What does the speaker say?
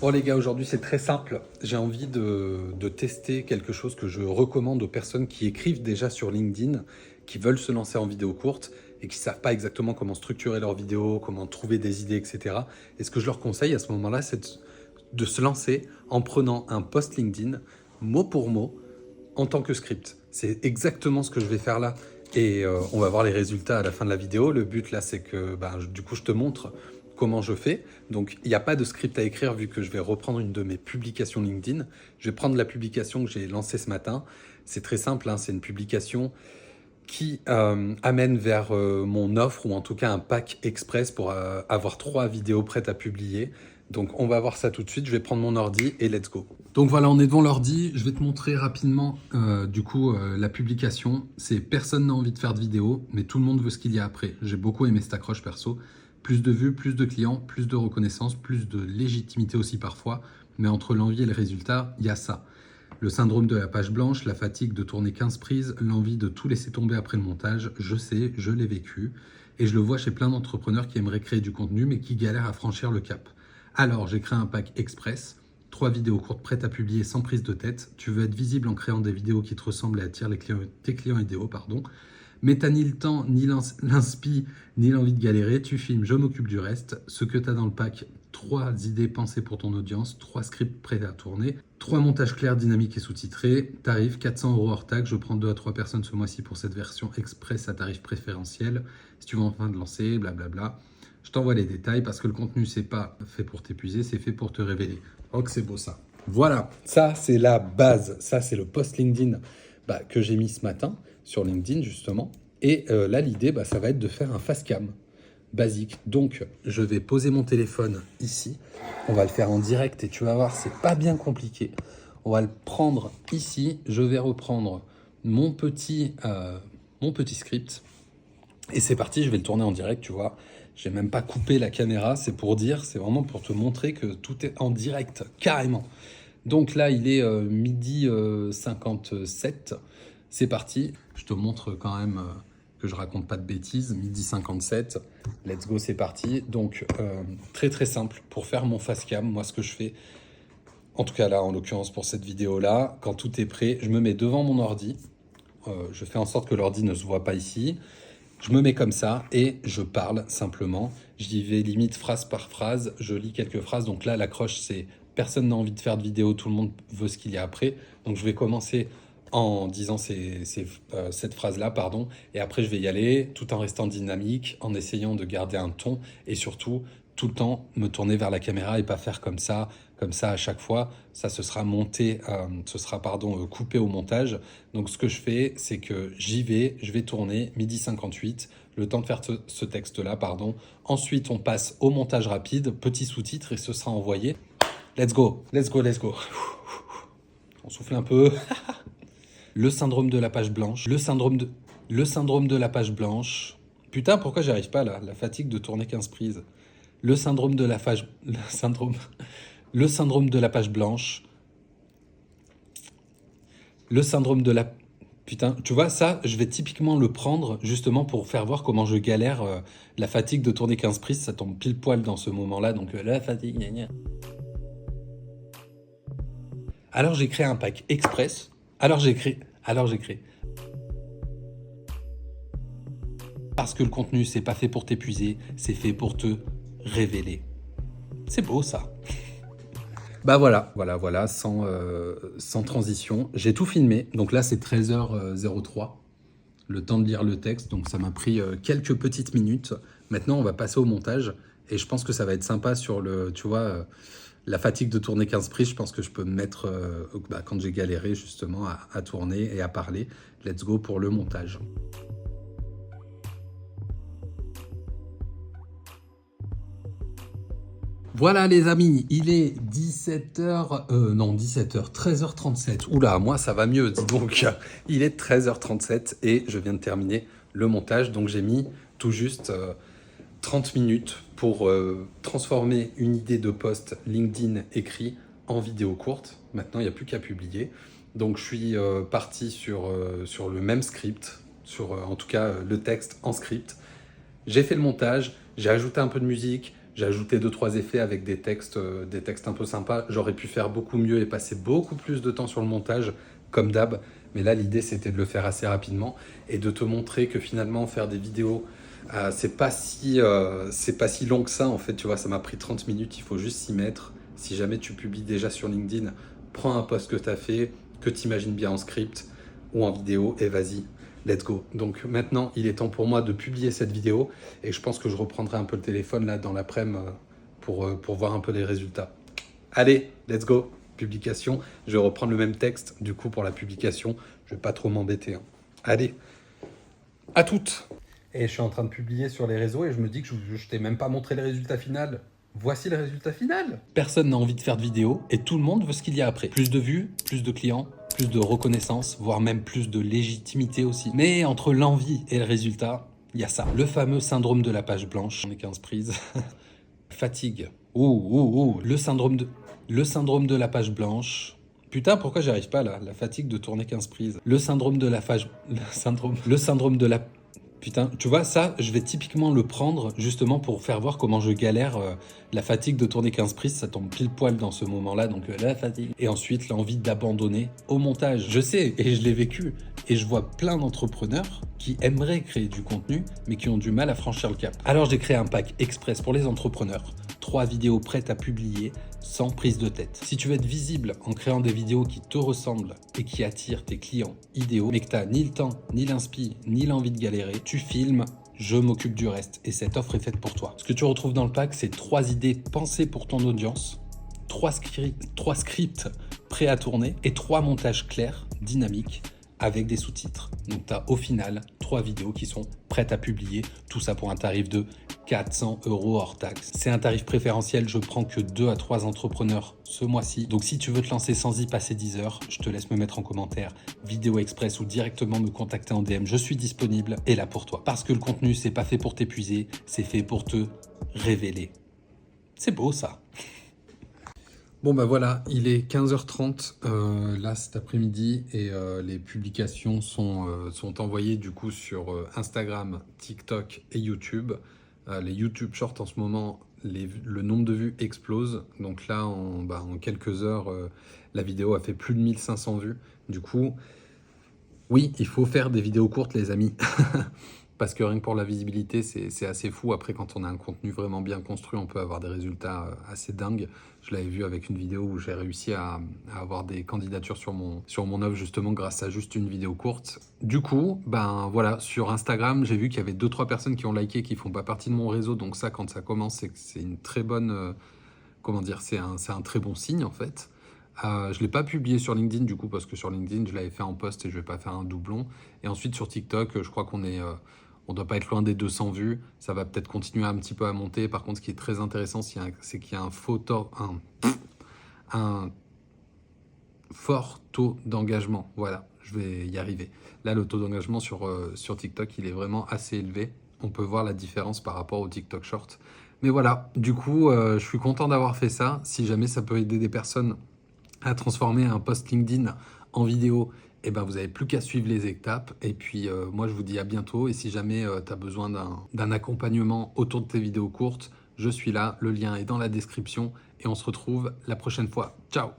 Bon les gars, aujourd'hui c'est très simple. J'ai envie de tester quelque chose que je recommande aux personnes qui écrivent déjà sur LinkedIn, qui veulent se lancer en vidéo courte et qui ne savent pas exactement comment structurer leurs vidéos, comment trouver des idées, etc. Et ce que je leur conseille à ce moment-là, c'est de se lancer en prenant un post LinkedIn, mot pour mot, en tant que script. C'est exactement ce que je vais faire là. Et on va voir les résultats à la fin de la vidéo. Le but là, c'est que du coup, je te montre comment je fais. Donc, il n'y a pas de script à écrire vu que je vais reprendre une de mes publications LinkedIn. Je vais prendre la publication que j'ai lancée ce matin. C'est très simple, hein, c'est une publication qui amène vers mon offre ou en tout cas un pack express pour avoir 3 vidéos prêtes à publier. Donc on va voir ça tout de suite, je vais prendre mon ordi et let's go. Donc voilà, on est devant l'ordi, je vais te montrer rapidement la publication. C'est personne n'a envie de faire de vidéo, mais tout le monde veut ce qu'il y a après. J'ai beaucoup aimé cette accroche perso. Plus de vues, plus de clients, plus de reconnaissance, plus de légitimité aussi parfois. Mais entre l'envie et le résultat, il y a ça. Le syndrome de la page blanche, la fatigue de tourner 15 prises, l'envie de tout laisser tomber après le montage, je sais, je l'ai vécu. Et je le vois chez plein d'entrepreneurs qui aimeraient créer du contenu mais qui galèrent à franchir le cap. Alors, j'ai créé un pack express, 3 vidéos courtes prêtes à publier sans prise de tête. Tu veux être visible en créant des vidéos qui te ressemblent et attirent tes clients idéaux, Mais t'as ni le temps, ni l'inspi, ni l'envie de galérer. Tu filmes, je m'occupe du reste. Ce que t'as dans le pack, 3 idées pensées pour ton audience, 3 scripts prêts à tourner, 3 montages clairs, dynamiques et sous-titrés. Tarif 400 € hors taxe. Je prends 2 à 3 personnes ce mois-ci pour cette version express à tarif préférentiel. Si tu veux enfin te lancer, blablabla. Je t'envoie les détails parce que le contenu, c'est pas fait pour t'épuiser, c'est fait pour te révéler. Oh, que c'est beau ça. Voilà, ça c'est la base. Ça c'est le post LinkedIn que j'ai mis ce matin sur LinkedIn justement. Et là, l'idée, ça va être de faire un face cam basique. Donc, je vais poser mon téléphone ici. On va le faire en direct et tu vas voir, c'est pas bien compliqué. On va le prendre ici. Je vais reprendre mon petit script. Et c'est parti, je vais le tourner en direct, tu vois. J'ai même pas coupé la caméra, c'est pour dire, c'est vraiment pour te montrer que tout est en direct, carrément. Donc là, il est midi 57. C'est parti. Je te montre quand même que je raconte pas de bêtises. Midi 57. Let's go, c'est parti. Donc, très très simple. Pour faire mon face cam, moi, ce que je fais, en tout cas là, en l'occurrence pour cette vidéo-là, quand tout est prêt, je me mets devant mon ordi. Je fais en sorte que l'ordi ne se voit pas ici. Je me mets comme ça et je parle simplement. J'y vais limite phrase par phrase. Je lis quelques phrases. Donc là, l'accroche, c'est personne n'a envie de faire de vidéo, tout le monde veut ce qu'il y a après. Donc je vais commencer en disant cette phrase-là, pardon. Et après, je vais y aller tout en restant dynamique, en essayant de garder un ton et surtout tout le temps me tourner vers la caméra et pas faire comme ça à chaque fois. Ça, ce sera coupé au montage. Donc, ce que je fais, c'est que je vais tourner midi 58, le temps de faire ce texte-là, pardon. Ensuite, on passe au montage rapide, petit sous-titre et ce sera envoyé. Let's go, let's go, let's go. On souffle un peu. Le syndrome de la page blanche. Le syndrome de la page blanche. Putain, pourquoi j'y arrive pas là? La fatigue de tourner 15 prises. Le syndrome de la page... Le syndrome de la page blanche. Le syndrome de la... Putain, tu vois, ça, je vais typiquement le prendre justement pour faire voir comment je galère. La fatigue de tourner 15 prises, ça tombe pile poil dans ce moment-là. Donc la fatigue, gna gna. Alors j'ai créé un pack express. Alors j'ai créé. Parce que le contenu, c'est pas fait pour t'épuiser, c'est fait pour te révéler. C'est beau ça. Voilà, sans transition. J'ai tout filmé, donc là c'est 13h03, le temps de lire le texte, donc ça m'a pris quelques petites minutes. Maintenant on va passer au montage, et je pense que ça va être sympa sur la fatigue de tourner 15 prises, je pense que je peux me mettre, quand j'ai galéré justement à tourner et à parler. Let's go pour le montage. Voilà les amis, il est 13h37. Oula, moi ça va mieux, dis donc. Il est 13h37 et je viens de terminer le montage. Donc j'ai mis tout juste 30 minutes pour transformer une idée de post LinkedIn écrit en vidéo courte. Maintenant, il n'y a plus qu'à publier. Donc je suis parti sur le même script, en tout cas le texte en script. J'ai fait le montage, j'ai ajouté un peu de musique, J'ai ajouté 2-3 effets avec des textes un peu sympas. J'aurais pu faire beaucoup mieux et passer beaucoup plus de temps sur le montage, comme d'hab. Mais là, l'idée, c'était de le faire assez rapidement et de te montrer que finalement, faire des vidéos, c'est pas si long que ça. En fait, tu vois, ça m'a pris 30 minutes. Il faut juste s'y mettre. Si jamais tu publies déjà sur LinkedIn, prends un post que tu as fait, que tu imagines bien en script ou en vidéo et vas-y, let's go. Donc maintenant, il est temps pour moi de publier cette vidéo et je pense que je reprendrai un peu le téléphone là dans l'après-midi pour voir un peu les résultats. Allez, let's go, publication. Je vais reprendre le même texte du coup pour la publication. Je vais pas trop m'embêter, hein. Allez, à toutes. Et je suis en train de publier sur les réseaux et je me dis que je t'ai même pas montré le résultat final. Voici le résultat final. Personne n'a envie de faire de vidéo et tout le monde veut ce qu'il y a après. Plus de vues, plus de clients, plus de reconnaissance, voire même plus de légitimité aussi. Mais entre l'envie et le résultat, il y a ça. Le fameux syndrome de la page blanche. On est 15 prises. Fatigue. Le syndrome de la page blanche. Putain, pourquoi j'y arrive pas là? La fatigue de tourner 15 prises. Le syndrome de la page... Le syndrome de la... Putain, tu vois, ça, je vais typiquement le prendre justement pour faire voir comment je galère. La fatigue de tourner 15 prises, ça tombe pile poil dans ce moment-là, donc la fatigue. Et ensuite, l'envie d'abandonner au montage. Je sais, et je l'ai vécu. Et je vois plein d'entrepreneurs qui aimeraient créer du contenu, mais qui ont du mal à franchir le cap. Alors j'ai créé un pack express pour les entrepreneurs. 3 vidéos prêtes à publier sans prise de tête. Si tu veux être visible en créant des vidéos qui te ressemblent et qui attirent tes clients idéaux, mais que tu n'as ni le temps, ni l'inspi, ni l'envie de galérer, tu filmes, je m'occupe du reste et cette offre est faite pour toi. Ce que tu retrouves dans le pack, c'est 3 idées pensées pour ton audience, 3 scripts prêts à tourner et 3 montages clairs, dynamiques, avec des sous-titres. Donc tu as au final 3 vidéos qui sont prêtes à publier, tout ça pour un tarif de 400 € hors taxe. C'est un tarif préférentiel, je prends que 2 à 3 entrepreneurs ce mois-ci. Donc si tu veux te lancer sans y passer 10 heures, je te laisse me mettre en commentaire vidéo express ou directement me contacter en DM. Je suis disponible et là pour toi. Parce que le contenu, c'est pas fait pour t'épuiser, c'est fait pour te révéler. C'est beau ça. Bon bah voilà, il est 15h30 là cet après-midi et les publications sont envoyées du coup sur Instagram, TikTok et YouTube. Les YouTube Shorts en ce moment, le nombre de vues explose. Donc là, en quelques heures, la vidéo a fait plus de 1500 vues. Du coup, oui, il faut faire des vidéos courtes les amis. Parce que rien que pour la visibilité, c'est assez fou. Après, quand on a un contenu vraiment bien construit, on peut avoir des résultats assez dingues. Je l'avais vu avec une vidéo où j'ai réussi à avoir des candidatures sur mon offre justement grâce à juste une vidéo courte. Du coup, ben voilà, sur Instagram, j'ai vu qu'il y avait 2-3 personnes qui ont liké, qui font pas partie de mon réseau. Donc ça, quand ça commence, c'est une très bonne... comment dire, c'est un très bon signe en fait. Je ne l'ai pas publié sur LinkedIn du coup parce que sur LinkedIn, je l'avais fait en post et je ne vais pas faire un doublon. Et ensuite sur TikTok, je crois qu'on est... on doit pas être loin des 200 vues. Ça va peut-être continuer un petit peu à monter. Par contre, ce qui est très intéressant, c'est qu'il y a un fort taux d'engagement. Voilà, je vais y arriver. Là, le taux d'engagement sur TikTok, il est vraiment assez élevé. On peut voir la différence par rapport au TikTok Short. Mais voilà, du coup, je suis content d'avoir fait ça. Si jamais ça peut aider des personnes à transformer un post LinkedIn en vidéo, eh ben, vous n'avez plus qu'à suivre les étapes. Et puis, moi, je vous dis à bientôt. Et si jamais tu as besoin d'un accompagnement autour de tes vidéos courtes, je suis là. Le lien est dans la description. Et on se retrouve la prochaine fois. Ciao!